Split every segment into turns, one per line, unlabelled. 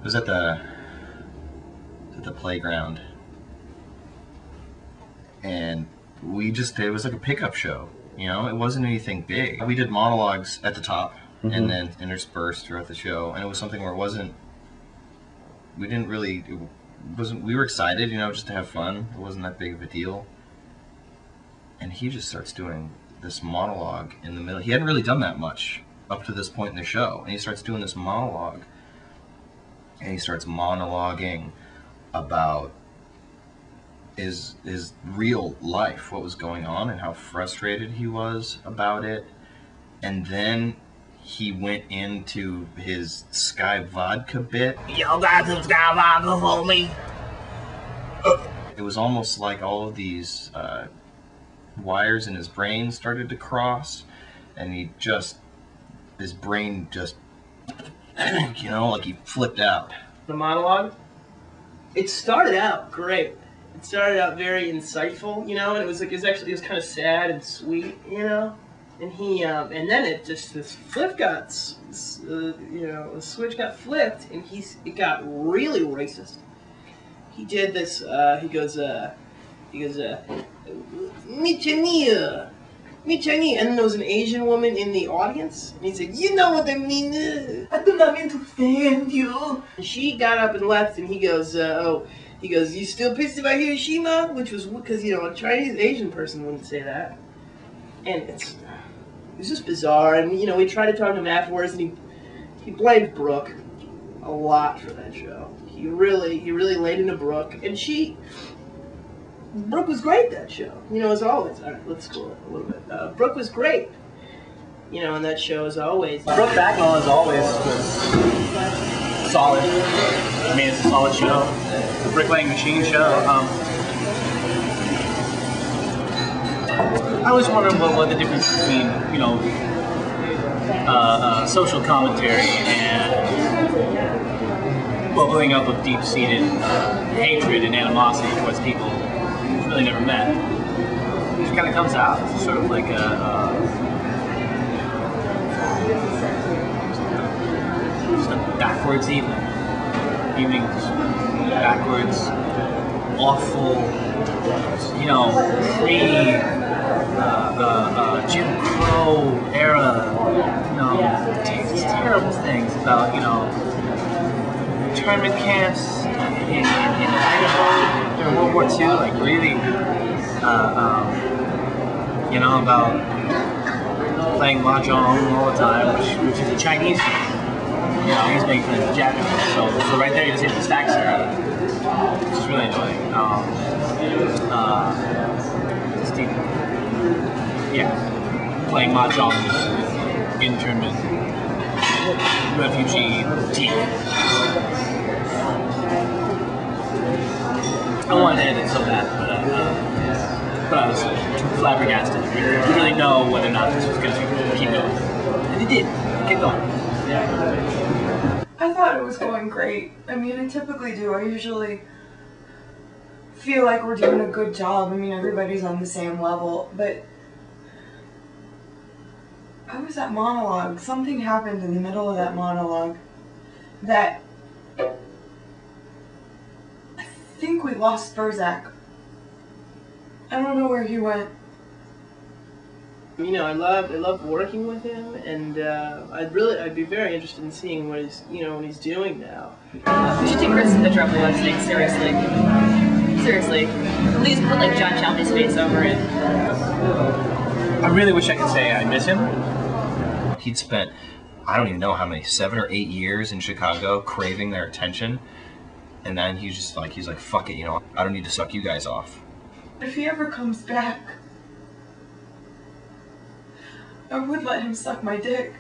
It was at the playground, and it was like a pickup show. You know, it wasn't anything big. We did monologues at the top, and then interspersed throughout the show, and it was something where we were excited, you know, just to have fun. It wasn't that big of a deal. And he just starts doing this monologue in the middle. He hadn't really done that much up to this point in the show, and he starts doing this monologue, and he starts monologuing about his real life, what was going on, and how frustrated he was about it. And then he went into his Sky Vodka bit.
Y'all got some Sky Vodka for me?
It was almost like all of these wires in his brain started to cross, and his brain just, you know, like he flipped out.
The monologue, it started out great. It started out very insightful, you know, and it was kind of sad and sweet, you know, and and then this flip got, the switch got flipped, and it got really racist. He did this, he goes, Michania, and then there was an Asian woman in the audience, and he said, you know what I mean, I do not mean to offend you. And she got up and left, and he goes, you still pissed about Hiroshima? Which was, because, you know, a Chinese Asian person wouldn't say that. And it was just bizarre, and, you know, we tried to talk to him afterwards, and he blamed Brooke a lot for that show. He really laid into Brooke, and Brooke was great that show, you know, as always. All right, let's go a little bit. Brooke was great, you know, in that show as always.
Brooke Bagnall, as always, was solid. I mean, it's a solid show. The Bricklaying Machine show. I was wondering what the difference between, you know, social commentary and bubbling up of deep-seated hatred and animosity towards people you've really never met. It just kind of comes out. It's sort of like just a backwards evening. Evenings backwards, awful, you know, Jim Crow era, you know, terrible things about, you know, internment camps in Idaho during World War II, like really, you know, about playing mahjong all the time, which is a Chinese game. You know, he's making fun of the Japanese, so right there you just hit the stacks here, which is really annoying. Playing mahjong with internment refugee team. I wanted to end it so bad, but I was flabbergasted. I didn't really know whether or not this was going to keep going, and it did. Keep going.
I thought it was going great. I mean, I typically do. I usually feel like we're doing a good job. I mean, everybody's on the same level, but I was at monologue. Something happened in the middle of that monologue that I think we lost Berzac. I don't know where he went.
You know, I love working with him, and I'd be very interested in seeing what he's doing now.
We should take risks with the trouble of things, seriously. Seriously. At least put like John Chalmers' face over it.
I really wish I could say I miss him.
He'd spent, I don't even know how many, 7 or 8 years in Chicago craving their attention, and then he's like, fuck it, you know, I don't need to suck you guys off.
If he ever comes back, I would let him suck my dick.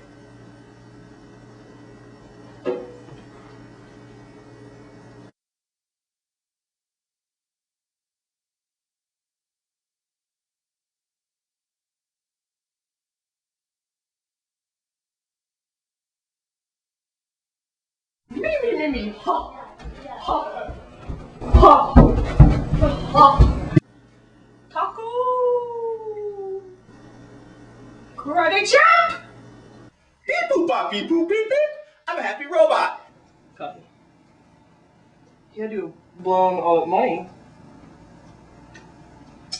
Me, ha, ha, ha, ha. Taco. Karate chop.
Beep boop bop beep boop beep beep. I'm a happy robot.
Copy. You had to have blown all that money.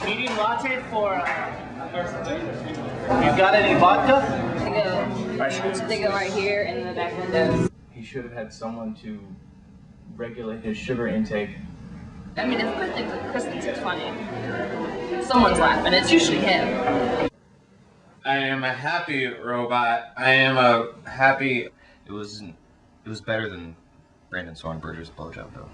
Medium latte for. You got any vodka?
They go right here in the back windows.
He should have had someone to regulate his sugar intake.
I mean, it's good things like Christmas is funny. Someone's laughing. It's usually him.
I am a happy robot. I am a happy.
It was better than Brandon Swanberger's blowjob though.